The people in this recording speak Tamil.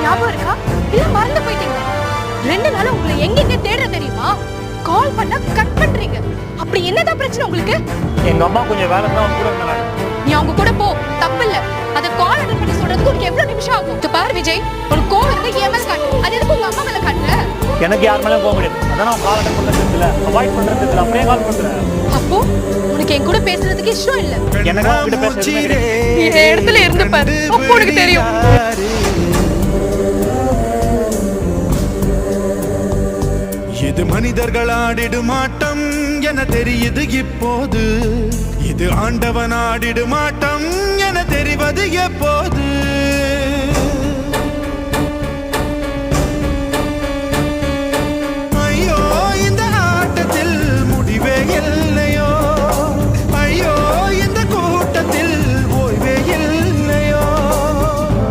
ஞாபகம் இருக்கா இல்ல மறந்து போயிட்டீங்க? 2 நாளா உங்களை எங்கெங்க தேட தெரியுமா? கால் பண்ணா கட் பண்றீங்க. அப்படி என்னதான் பிரச்சனை உங்களுக்கு? எங்க அம்மா கொஞ்சம் வேலை தான் கூட இருந்தாங்க. நீ அவங்க கூட போ, தப்பு இல்ல. அத கால் அட்டன் பண்ணி சொல்றதுக்கு உனக்கு எவ்வளவு நிமிஷம் ஆகும்? இது பாரு விஜய், ஒரு கோவம் இருக்கு என் மேல காட்டு. அது எதுக்கு உங்க அம்மா மேல காட்டுற? எனக்கு யார் மேலயும் போக முடியாது. அதான் நான் கால் அட்டன் பண்றது இல்ல, அவாய்ட் பண்றது இல்ல, அப்படியே கால் பண்றேன். அப்போ உனக்கு என் கூட பேசுறதுக்கு இஷ்டம் இல்ல. எனக்கு உன்கிட்ட பேசுறது நீ இடத்துல இருந்து பாரு, அப்போ உனக்கு தெரியும். இது மனிதர்கள் ஆடிடும் ஆட்டம் என தெரியுது இப்போது. இது ஆண்டவன் ஆடிடும் ஆட்டம் என தெரிவது எப்போது.